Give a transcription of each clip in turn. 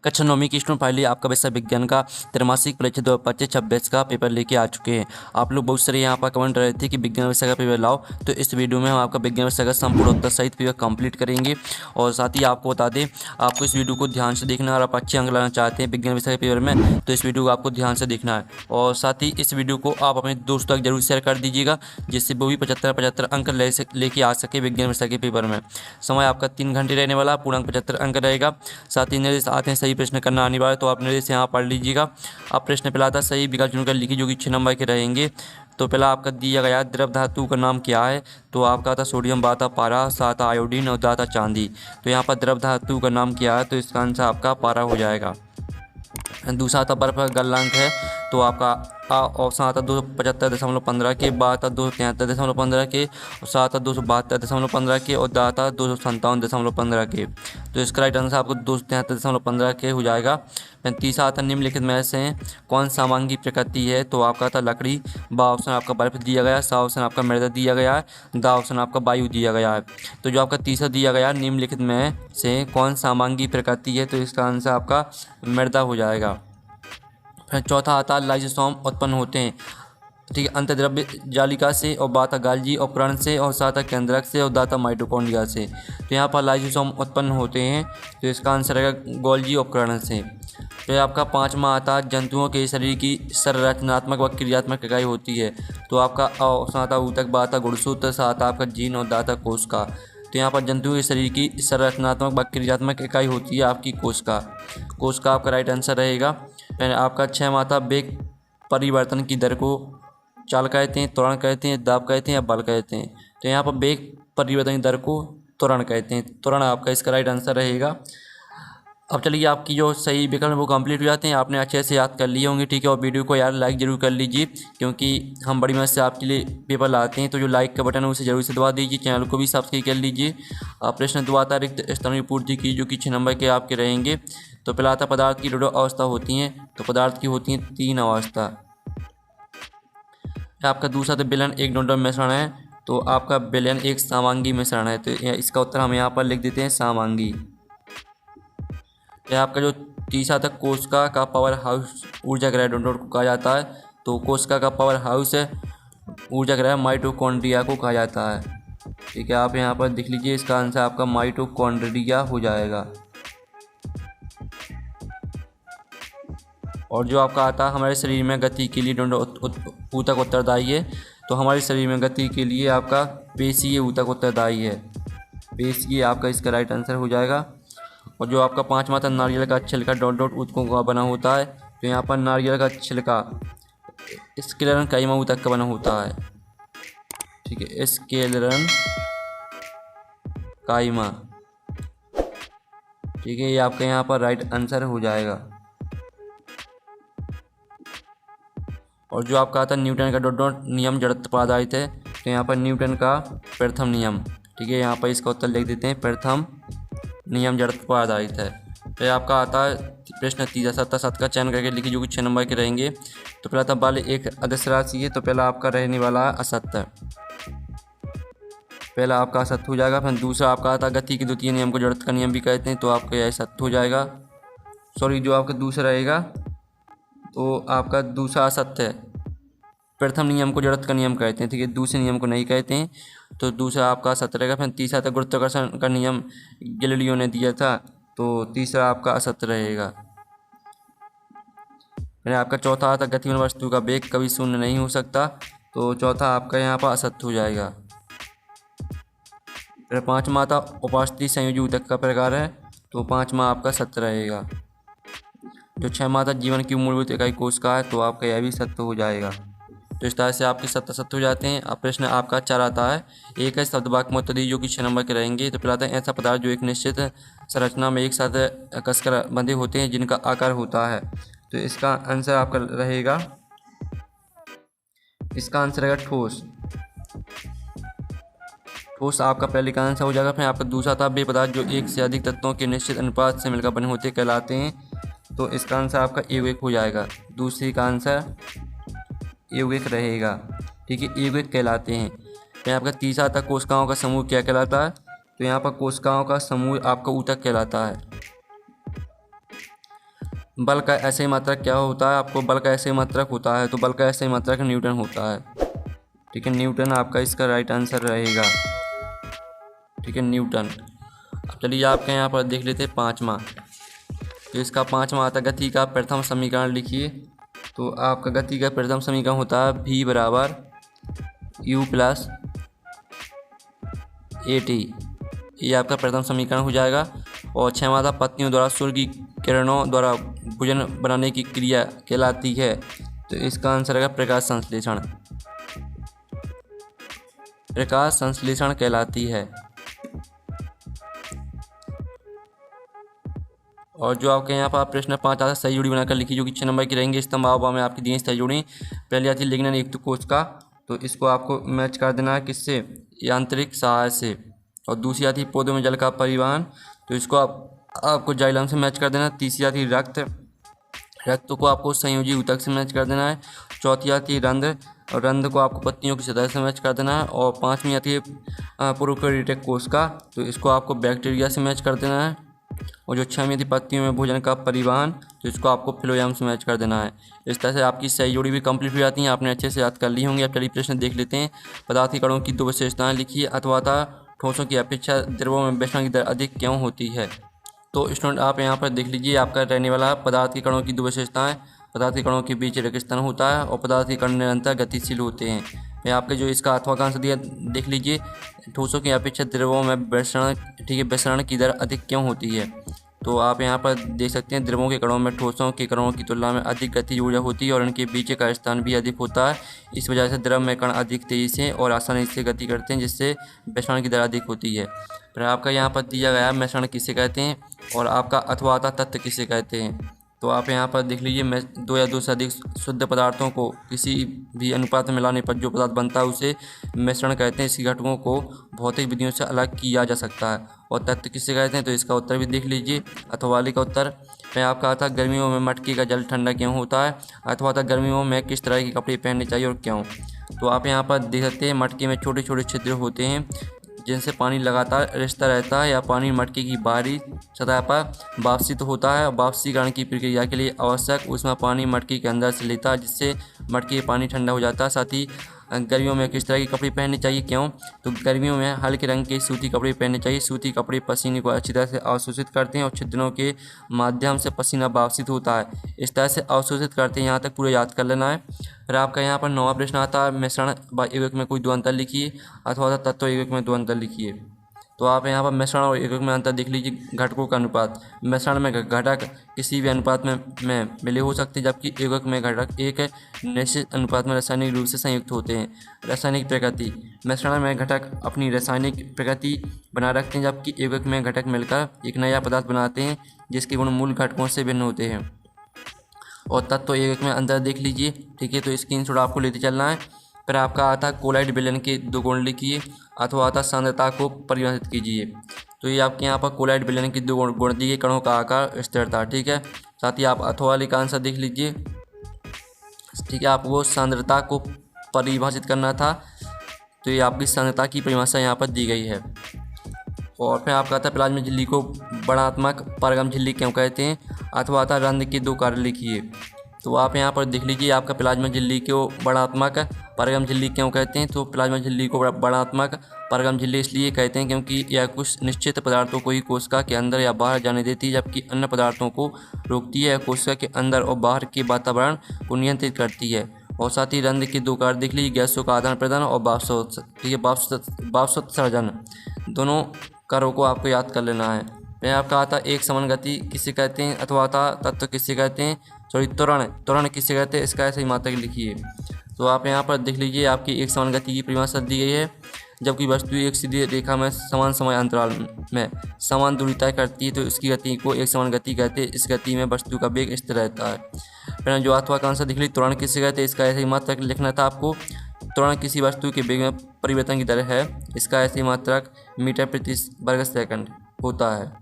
कक्षा नौवीं की स्टूडेंट फाइनली आपका विषय विज्ञान का त्रैमासिक परीक्षा 2025-26 का पेपर लेके आ चुके हैं। आप लोग बहुत सारे यहाँ पर कमेंट कर रहे थे कि विज्ञान विषय का पेपर लाओ, तो इस वीडियो में हम आपका विज्ञान विषय का संपूर्ण उत्तर सहित पेपर कंप्लीट करेंगे। और साथ ही आपको बता दें, आपको इस वीडियो को ध्यान से देखना है और आप अच्छे अंक लाना चाहते हैं विज्ञान विषय के पेपर में, तो इस वीडियो को आपको ध्यान से देखना है। और साथ ही इस वीडियो को आप अपने दोस्तों तक जरूर शेयर कर दीजिएगा, जिससे वो भी 75 अंक लेके आ सके विज्ञान विषय के पेपर में। समय आपका 3 घंटे रहने वाला, पूर्णांक 75 अंक रहेगा। साथ ही निर्देश आते हैं सही प्रश्न करना अनिवार्य, तो आप निर्देश यहाँ पढ़ लीजिएगा। अब प्रश्न पहला था सही विकल्प चुनकर लिखिए, जो कि 6 नंबर के रहेंगे। तो पहला आपका दिया गया द्रव धातु का नाम क्या है, तो आपका था सोडियम, बा था पारा, सा था आयोडीन और दा था चांदी। तो यहाँ पर द्रव धातु का नाम क्या है, तो इसका आंसर आपका पारा हो जाएगा। दूसरा आता बर्फ का गलनांक है, तो आपका ऑप्शन आता 275.15 के, बा आता 273.15 के, और सा आता 272.15 के, और दा आता 257.15 के। तो इसका राइट आंसर आपको 273.15 के हो जाएगा। फिर तीसरा आता निम्नलिखित में से कौन समांगी प्रकृति है, तो आपका था लकड़ी, बा ऑप्शन आपका बर्फ दिया गया, सा ऑप्शन आपका मृदा दिया गया है, दा ऑप्शन आपका वायु दिया गया है। तो जो आपका तीसरा दिया गया निम्नलिखित में से कौन समांगी प्रकृति है, तो इसका आंसर आपका मृदा हो जाएगा। फिर चौथा आता लाइसोसोम उत्पन्न होते हैं, ठीक है, अंतर्द्रव्य जालिका से, और बाता गाल्जी उपकरण से, और साता केंद्रक से, और दाता माइटोकॉन्ड्रिया से। तो यहाँ पर लाइसोसोम उत्पन्न होते हैं, तो इसका आंसर रहेगा गोल्जी उपकरण से। तो आपका पाँचवा आता जंतुओं के शरीर की संरचनात्मक व क्रियात्मक इकाई होती है, तो आपका ऑप्शन आता ऊतक, बाता गुणसूत्र, साता आपका जीन, और दाता कोशिका। तो यहाँ पर जंतुओं के शरीर की संरचनात्मक व क्रियात्मक इकाई होती है आपकी कोशिका। कोशिका आपका राइट आंसर रहेगा। फिर आपका 6 माता वेग परिवर्तन की दर को चाल कहते हैं, त्वरण कहते हैं, दाब कहते हैं या बल कहते हैं। तो यहाँ पर वेग परिवर्तन की दर को त्वरण कहते हैं, त्वरण आपका इसका राइट आंसर रहेगा। अब चलिए आपकी जो सही विकल्प है वो कंप्लीट हो जाते हैं, आपने अच्छे से याद कर लिए होंगे, ठीक है। और वीडियो को यार लाइक जरूर कर लीजिए, क्योंकि हम बड़ी मेहनत से आपके लिए पेपर लाते हैं। तो जो लाइक का बटन है उसे जरूर से दबा दीजिए, चैनल को भी सब्सक्राइब कर लीजिए। प्रश्न द्वारा रिक्त स्थानों की पूर्ति की, जो कि 6 नंबर के आपके रहेंगे। तो पहला आता पदार्थ की 2 अवस्था होती हैं, तो पदार्थ की होती हैं 3 अवस्था। आपका दूसरा तो विलयन एक डोंडर मिश्रण है, तो आपका विलयन एक समांगी मिश्रण है। तो इसका उत्तर हम यहाँ पर लिख देते हैं समांगी। यह आपका जो तीसरा था कोशिका का पावर हाउस ऊर्जा ग्रह डोंडोर को कहा जाता है, तो कोशिका का पावर हाउस है ऊर्जा ग्रह माइटोकॉन्ड्रिया को कहा जाता है, ठीक है। आप यहाँ पर देख लीजिए, इसका आंसर आपका माइटोकॉन्ड्रिया हो जाएगा। और जो आपका आता है हमारे शरीर में गति के लिए ऊतक उत्तरदायी है, तो हमारे शरीर में गति के लिए आपका पेशीय ऊतक उत्तरदायी है, पेशीय आपका इसका राइट आंसर हो जाएगा। और जो आपका 5वां था नारियल का छिलका डॉट डॉट ऊतकों का बना होता है, तो यहाँ पर नारियल का छिलका स्क्लेरन काइमा ऊतक का बना होता है, ठीक है, स्क्लेरन काइमा, ठीक है, ये आपका यहाँ पर राइट आंसर हो जाएगा। और जो आपका आता है न्यूटन का डॉट डॉट नियम जड़त्व पर आधारित है, तो यहाँ पर न्यूटन का प्रथम नियम, ठीक है, यहाँ पर इसका उत्तर लिख देते हैं प्रथम नियम जड़त्व पर आधारित है। फिर आपका आता है प्रश्न तीसरा, 7 का चयन करके लिखिए, जो कि 6 नंबर के रहेंगे। तो पहला था बल एक अदिश राशि है, तो पहला आपका रहने वाला है असत्य, पहला आपका असत्य हो जाएगा। फिर दूसरा आपका आता गति के द्वितीय नियम को जड़त्व का नियम भी कहते हैं, तो आपका यह सत्य हो जाएगा। सॉरी, जो आपका दूसरा रहेगा तो आपका दूसरा असत्य है, प्रथम नियम को जड़त्व का नियम कहते हैं, ठीक है, दूसरे नियम को नहीं कहते हैं, तो दूसरा आपका असत्य रहेगा। फिर तीसरा था गुरुत्वाकर्षण का नियम गैलीलियो ने दिया था, तो तीसरा आपका असत्य रहेगा। फिर आपका चौथा आता गतिमान वस्तु का वेग कभी शून्य नहीं हो सकता, तो चौथा आपका यहाँ पर असत्य हो जाएगा। फिर 5वां आता उपस्थिति संयोजी ऊतक का प्रकार है, तो 5वां आपका सत्य रहेगा। जो 6वां आता जीवन की मूलभूत इकाई कोशिका है, तो आपका यह भी सत्य हो जाएगा। तो इस तरह से आपके सत्य हो जाते हैं। अब प्रश्न आपका 4 आता है, एक है शब्द वाक्य मुत्तदी, जो कि 6 नंबर के रहेंगे। तो पहला है ऐसा पदार्थ जो एक निश्चित संरचना में एक साथ कसकर बंधे होते हैं, जिनका आकार होता है, तो इसका आंसर आपका रहेगा, इसका आंसर रहेगा ठोस। ठोस आपका पहले का आंसर हो जाएगा। फिर आपका दूसरा था वे पदार्थ जो एक से अधिक तत्वों के निश्चित अनुपात से मिलकर बने होते कहलाते हैं, तो इसका आंसर आपका एवं हो जाएगा। दूसरी का आंसर यौगिक रहेगा, ठीक है, यौगिक कहलाते हैं। फिर आपका तीसरा था कोशिकाओं का समूह क्या कहलाता है, तो यहाँ पर कोशिकाओं का समूह आपका ऊतक कहलाता है। बल का ऐसे मात्रक क्या होता है, आपको बल का ऐसे मात्रक होता है, तो बल का ऐसे मात्रक न्यूटन होता है। ठीक है, न्यूटन आपका इसका राइट आंसर रहेगा। ठीक है, न्यूटन। अब चलिए आपके यहाँ पर देख लेते हैं पाँचवा। तो इसका पाँचवा आता है गति का प्रथम समीकरण लिखिए। तो आपका गति का प्रथम समीकरण होता है v बराबर u प्लस ए टी। ये आपका प्रथम समीकरण हो जाएगा। और छठवां आता पत्तियों द्वारा सूर्य की किरणों द्वारा भोजन बनाने की क्रिया कहलाती है। तो इसका आंसर है प्रकाश संश्लेषण। प्रकाश संश्लेषण कहलाती है। और जो आपके यहाँ पर प्रश्न 5 आता है सही जोड़ी बनाकर लिखी, जो कि 6 नंबर की रहेंगी। स्तंभ में आपकी दी सही जोड़ी पहली आती है लिग्नन युक्त कोश का, तो इसको आपको मैच कर देना है किससे, यांत्रिक सहाय से। और दूसरी आती है पौधों में जल का परिवहन, तो इसको आपको जाइलम से मैच कर देना है। तीसरी आती है रक्त को आपको संयोजी ऊतक से मैच कर देना है। चौथी आती है रंध्र, और रंध्र को आपको पत्तियों की सतह से मैच कर देना है। और पाँचवीं आती है प्रोकैरियोटिक कोश का, तो इसको आपको बैक्टीरिया से मैच कर देना है। और जो छठवीं थी पत्तियों में भोजन का परिवहन, तो इसको आपको फ्लोएम से मैच कर देना है। इस तरह से आपकी सही जोड़ी भी कंप्लीट हो जाती है। आपने अच्छे से याद कर ली होंगी। अब चलिए प्रश्न देख लेते हैं। पदार्थ के कणों की दो विशेषताएं लिखिए। अथवा ठोसों की अपेक्षा द्रवों में विचलन की दर अधिक क्यों होती है। तो स्टूडेंट आप यहाँ पर देख लीजिए, आपका रहने वाला पदार्थ के कणों की दो विशेषताएं। पदार्थ के कणों के बीच रिक्तस्थान होता है और पदार्थ के कण निरंतर गतिशील होते हैं। मैं आपके जो इसका अथवा का आंसर दिया देख लीजिए, ठोसों की अपेक्षा द्रवों में विचलन, ठीक है, विचलन की दर अधिक क्यों होती है। तो आप यहाँ पर देख सकते हैं द्रवों के कणों में ठोसों के कणों की तुलना में अधिक गतिज ऊर्जा होती है और इनके बीच का स्थान भी अधिक होता है। इस वजह से द्रव में कण अधिक तेजी से और आसानी से गति करते हैं, जिससे विचलन की दर अधिक होती है। फिर आपका यहाँ पर दिया गया मिश्रण किसे कहते हैं और आपका अथवा तत्व किसे कहते हैं। तो आप यहाँ पर देख लीजिए, दो या दो से अधिक शुद्ध पदार्थों को किसी भी अनुपात में मिलाने पर जो पदार्थ बनता है उसे मिश्रण कहते हैं। इसकी घटकों को भौतिक विधियों से अलग किया जा सकता है। और तत्व किसे कहते हैं, तो इसका उत्तर भी देख लीजिए। अथवा वाले का उत्तर मैं आपका आता गर्मियों में मटके का जल ठंडा क्यों होता है। अथवा गर्मियों में किस तरह के कपड़े पहनने चाहिए और क्यों। तो आप यहाँ पर देख सकते हैं मटके में छोटे छोटे छिद्र होते हैं जिनसे पानी लगातार रिसता रहता है, या पानी मटके की बाहरी सतह पर वाष्पित होता है। वाष्पीकरण की प्रक्रिया के लिए आवश्यक उसमें पानी मटके के अंदर से लेता है, जिससे मटके का पानी ठंडा हो जाता है। साथ ही गर्मियों में किस तरह के कपड़े पहनने चाहिए, क्यों, तो गर्मियों में हल्के रंग के सूती कपड़े पहनने चाहिए। सूती कपड़े पसीने को अच्छी तरह से अवशोषित करते हैं और छिद्रों के माध्यम से पसीना वाष्पित होता है। इस तरह से अवशोषित करते हैं। यहाँ तक पूरा याद कर लेना है। फिर आपका यहाँ पर 9वां प्रश्न आता है मिश्रण व एकक में कोई दो अंतर लिखिए। अथवा तत्व एकक में दो अंतर लिखिए। तो आप यहाँ पर मिश्रण और एकक में अंतर देख लीजिए। घटकों का अनुपात, मिश्रण में घटक किसी भी अनुपात में मिले हो सकते हैं, जबकि एकक में घटक एक निश्चित अनुपात में रासायनिक रूप से संयुक्त होते हैं। रासायनिक प्रकृति, मिश्रण में घटक अपनी रासायनिक प्रकृति बनाए रखते हैं, जबकि एकक में घटक मिलकर एक नया पदार्थ बनाते हैं जिसके गुण मूल घटकों से भिन्न होते हैं। और तत्व एकक में अंतर देख लीजिए। ठीक है, तो स्क्रीनशॉट आपको लेते चलना है। फिर आपका आता कोलाइड विलयन के दो गुण लिखिए। अथवा सांद्रता को परिभाषित कीजिए। तो ये आपके यहाँ पर कोलाइड विलयन की दो गुण दिए, कणों का आकार, स्थिरता। ठीक है, साथ ही आप अथवा वाले का आंसर देख लीजिए। ठीक है, आपको सांद्रता को परिभाषित करना था, तो ये आपकी सांद्रता की परिभाषा यहाँ पर दी गई है। और फिर आपका आता प्लाज्मा झिल्ली को वर्णात्मक पारगम झिल्ली क्यों कहते हैं। अथवा आता रंध्र के दो कार्य लिखिए। तो आप यहाँ पर देख लीजिए, आपका प्लाज्मा झिल्ली को वर्णात्मक पारगम झिल्ली क्यों कहते हैं। तो प्लाज्मा झिल्ली को वर्णात्मक पारगम झिल्ली इसलिए कहते हैं क्योंकि यह कुछ निश्चित पदार्थों को ही कोशिका के अंदर या बाहर जाने देती है, जबकि अन्य पदार्थों को रोकती है। कोशिका के अंदर और बाहर के वातावरण को नियंत्रित करती है। और साथ ही रंध्र के दो कार्य देख लीजिए, गैसों का आदान प्रदान और वाष्पोत्सर्जन, दोनों कार्यों को आपको याद कर लेना है। फिर आपका आता एक समान गति किसे कहते हैं। अथवा आता तत्व किसे कहते हैं, सॉरी त्वरण किसे कहते हैं। इसका ऐसे ही मात्रक लिखिए। तो आप यहाँ पर देख लीजिए, आपकी एक समान गति की परिभाषा दी गई है। जबकि वस्तु एक सीधी रेखा में समान समय अंतराल में समान दूरी तय करती है, तो इसकी गति को एक समान गति कहते हैं। इस गति में वस्तु का वेग स्थिर रहता है। फिर जो अथवा का आंसर देख लीजिए, त्वरण किसे कहते हैं। इसका ऐसे ही मात्रक लिखना था आपको। त्वरण किसी वस्तु के वेग में परिवर्तन की दर है। इसका ऐसे ही मात्रक मीटर प्रति वर्ग सेकंड होता है।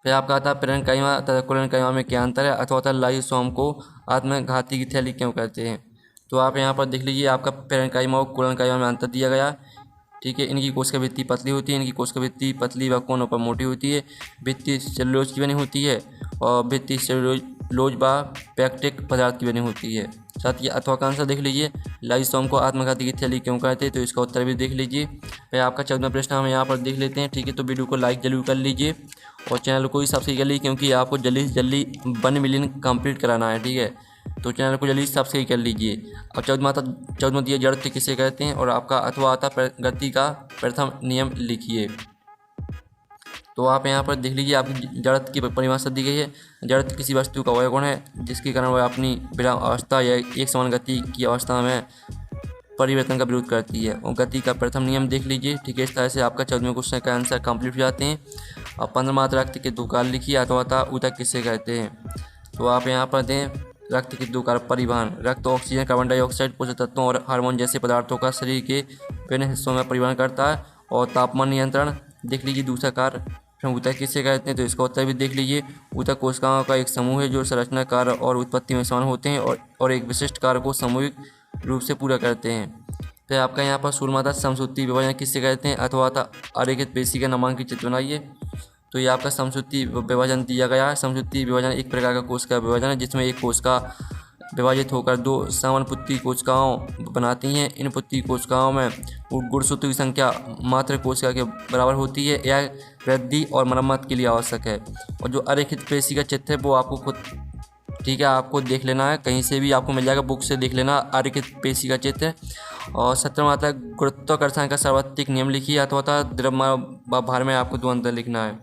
फिर आपका आता है पेरेन्काइमा तथा कोलेनकाइमा में क्या अंतर है। अथवा लाइसोसोम को आत्मघाती की थैली क्यों कहते हैं। तो आप यहाँ पर देख लीजिए, आपका पेरेन्काइमा और कोलेनकाइमा में अंतर दिया गया। ठीक है। इनकी कोशिका भित्ति पतली होती है, इनकी कोशिका भित्ति पतली व कोनों पर मोटी होती है। भित्ति सेलुलोज की बनी होती है और भित्ति सेलुलोज व पैक्टिक पदार्थ की बनी होती है। साथ ही अथवा का आंसर देख लीजिए, लाइसोम को आत्मघाती की थैली क्यों कहते हैं, तो इसका उत्तर भी देख लीजिए। फिर आपका 14वां प्रश्न हम यहाँ पर देख लेते हैं। ठीक है, तो वीडियो को लाइक जरूर कर लीजिए और चैनल को भी सब्सक्राइब कर लीजिए, क्योंकि आपको जल्दी से जल्दी 1 मिलियन कंप्लीट कराना है। ठीक है, तो चैनल को जल्दी सब्सक्राइब कर लीजिए। अब 14वां दिया, जड़त्व किसे कहते हैं, और आपका अथवा आता गति का प्रथम नियम लिखिए। तो आप यहाँ पर देख लीजिए, आपकी जड़त्व की परिभाषा दी गई है। जड़त्व किसी वस्तु का वह गुण है जिसके कारण वह अपनी विराम अवस्था या एक समान गति की अवस्था में परिवर्तन का विरोध करती है। और गति का प्रथम नियम देख लीजिए। ठीक है, इस तरह से आपका 14वें क्वेश्चन का आंसर कंप्लीट हो जाते हैं। अब 15वां रक्त के 2 कार्य लिखिए। अथवा ऊतक किसे कहते हैं, तो आप यहाँ पर दें रक्त के 2 कार्य। परिवहन, रक्त ऑक्सीजन, कार्बन डाइऑक्साइड, पोषक तत्वों और हार्मोन जैसे पदार्थों का शरीर के विभिन्न हिस्सों में परिवहन करता है। और तापमान नियंत्रण देख लीजिए, दूसरा कार्य। ऊतक किसे कहते हैं, तो इसका उत्तर भी देख लीजिए। ऊतक कोशिकाओं का एक समूह है जो संरचना, कार्य और उत्पत्ति में समान होते हैं और एक विशिष्ट कार्य को सामूहिक रूप से पूरा करते हैं। तो आपका यहाँ पर सूर्यमाता समसूत्री विभाजन किसे कहते हैं, अथवा अरेखित पेशी का नामांकित चित्र बनाइए। तो ये आपका समसूत्री विभाजन दिया गया है। समसूत्री विभाजन एक प्रकार का कोशिका विभाजन है जिसमें एक कोशिका विभाजित होकर 2 समानुपाती कोशिकाओं बनाती हैं। इन पुत्री कोशिकाओं में गुणसूत्रों की संख्या मात्र कोशिका के बराबर होती है। यह वृद्धि और मरम्मत के लिए आवश्यक है। और जो अरेखित पेशी का चित्र है वो आपको खुद, ठीक है, आपको देख लेना है, कहीं से भी आपको मिल जाएगा, बुक से देख लेना अरेखित पेशी का चित्र। और 17वां आता है गुरुत्वाकर्षण का सार्वत्रिक नियम लिखिए। अथवा द्रव्यमान व भार में आपको 2 अंतर लिखना है।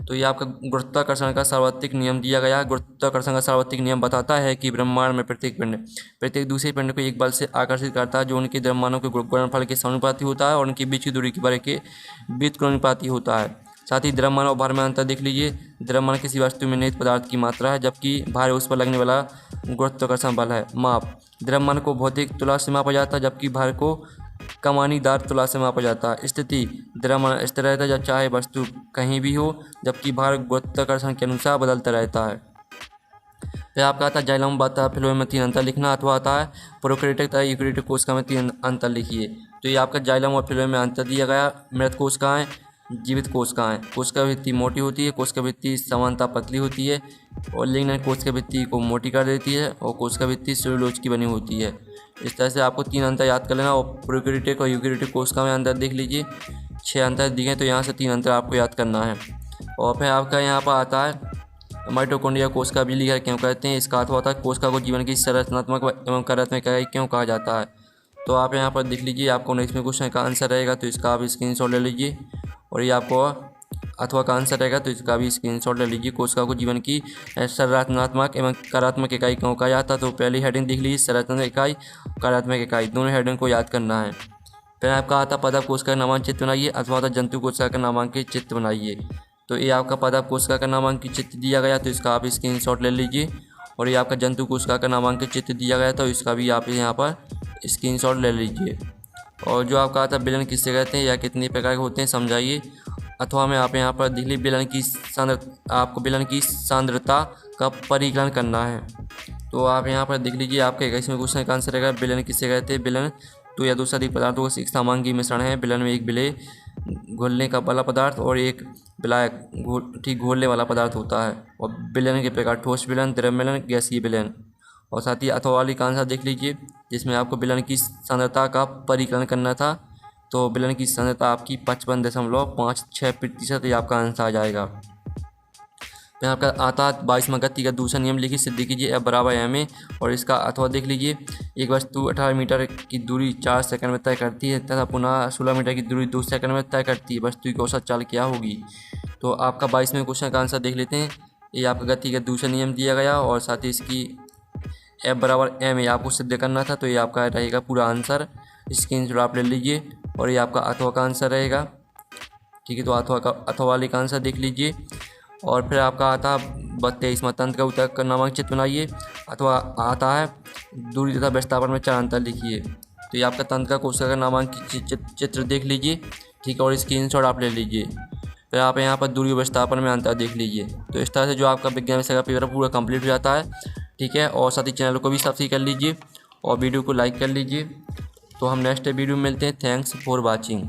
तो ये आपका गुरुत्वाकर्षण का सार्वत्रिक नियम दिया गया है। गुरुत्वाकर्षण का सार्वत्रिक नियम बताता है कि ब्रह्मांड में प्रत्येक दूसरे पिंड को एक बल से आकर्षित करता है जो उनके द्रव्यमानों के गुणनफल के समानुपाती होता है और उनके बीच की दूरी के बारे के व्युत्क्रमानुपाती होता है। साथ ही द्रव्यमान और भार में अंतर देख लीजिए। द्रव्यमान किसी वस्तु में निहित पदार्थ की मात्रा है, जबकि भार उस पर लगने वाला गुरुत्वाकर्षण बल है। माप, द्रव्यमान को भौतिक तुला से मापा जाता है, जबकि भार को कमानीदार तुला से मापा जाता है। स्थिति, द्रव्यमान स्थिर रहता है जब चाहे वस्तु कहीं भी हो, जबकि भार गुरुत्वाकर्षण के अनुसार बदलता रहता है। फिर आपका आता है जाइलम व फ्लोएम में 3 अंतर लिखना। अथवा आता है प्रोकैरियोटिक तथा यूकेरियोटिक कोशिका में 3 अंतर लिखिए। तो ये आपका जाइलम और फ्लोएम में अंतर दिया गया। मृत कोशिकाएं, जीवित कोशिकाएं। कोशिका भित्ति मोटी होती है, कोशिका भित्ति समानता पतली होती है और लिग्नन कोशिका भित्ति को मोटी कर देती है और कोशिका भित्ति सेलुलोज की बनी होती है। इस तरह से आपको 3 अंतर याद कर लेना। और प्रोकैरियोटिक और यूकेरियोटिक कोशिका में अंतर देख लीजिए, 6 अंतर दिए हैं, तो यहाँ से 3 अंतर आपको याद करना है। और फिर आपका यहाँ पर आता है माइटोकॉन्ड्रिया कोशिका बिजली घर क्यों कहते हैं। इसका अर्थ होता है कोशिका को जीवन की संरचनात्मक एवं कार्यात्मक इकाई क्यों कहा जाता है। तो आप यहाँ पर देख लीजिए, आपको 19वें क्वेश्चन का आंसर रहेगा, तो इसका आप स्क्रीनशॉट ले लीजिए। और ये आपको अथवा का आंसर रहेगा, तो इसका भी स्क्रीनशॉट ले लीजिए। कोशिका को जीवन की संरचनात्मक एवं कार्यात्मक इकाई क्यों कहा जाता है। तो पहली हेडिंग देख लीजिए, संरचनात्मक इकाई, कार्यात्मक इकाई, दोनों हेडिंग को याद करना है। फिर आपका आता पादप कोशिका का नामांकित चित्र बनाइए। अथवा जंतु कोशिका का नामांकित चित्र बनाइए। तो ये आपका पादप कोशिका का नामांकित चित्र दिया गया, तो इसका आप स्क्रीनशॉट ले लीजिए। और ये आपका जंतु कोशिका का नामांकित चित्र दिया गया, तो इसका भी आप यहाँ पर स्क्रीनशॉट ले लीजिए। और जो आपका आता है विलन किससे कहते हैं या कितने प्रकार के होते हैं समझाइए। अथवा में आप यहाँ पर देख लीजिए, आपको विलन की सांद्रता का परिकलन करना है। तो आप यहाँ पर देख लीजिए, आपका 21वें क्वेश्चन का आंसर रहेगा विलन किससे कहते हैं। विलन 2 या 2 से अधिक पदार्थों का एक समांगी मिश्रण है। विलन में एक विलेय घोलने का वाला पदार्थ और एक विलायक घोलने वाला पदार्थ होता है। और विलन के प्रकार ठोस विलन, द्रव विलन, गैसीय विलन। और साथ ही अथवा वाली का आंसर देख लीजिए, जिसमें आपको विलन की सांद्रता का परिकलन करना था। तो विलन की सांद्रता आपकी 55.56% ये आपका आंसर आ जाएगा। फिर आपका आता 22वां गति का दूसरा नियम लिखिए, सिद्ध कीजिए F बराबर ma। और इसका अथवा देख लीजिए, एक वस्तु 18 मीटर की दूरी 4 सेकंड में तय करती है तथा पुनः 16 मीटर की दूरी 2 सेकंड में तय करती है। वस्तु की औसत चाल क्या होगी। तो आपका 22वें क्वेश्चन का आंसर देख लेते हैं। ये आपका गति का दूसरा नियम दिया गया और साथ ही इसकी F बराबर ma आपको सिद्ध करना था। तो ये आपका रहेगा पूरा आंसर, स्क्रीनशॉट आप ले लीजिए। और ये आपका अथवा का आंसर रहेगा। ठीक है, तो अथवा वाले का आंसर देख लीजिए। और फिर आपका आता 23वां तंत्र का ऊतक का नामांकित चित्र बनाइए। अथवा आता है दूरी तथा विस्थापन में 4 अंतर लिखिए। तो ये आपका तंत्र का कोशिका का नामांकित चित्र देख लीजिए। ठीक है, और स्क्रीनशॉट आप ले लीजिए। फिर आप यहाँ पर दूरी विस्थापन में अंतर देख लीजिए। तो इस तरह से जो आपका विज्ञान विषय का पेपर पूरा कंप्लीट हो जाता है। ठीक है, और साथ ही चैनल को भी सब्सक्राइब कर लीजिए और वीडियो को लाइक कर लीजिए। तो हम नेक्स्ट वीडियो में मिलते हैं। Thanks for watching.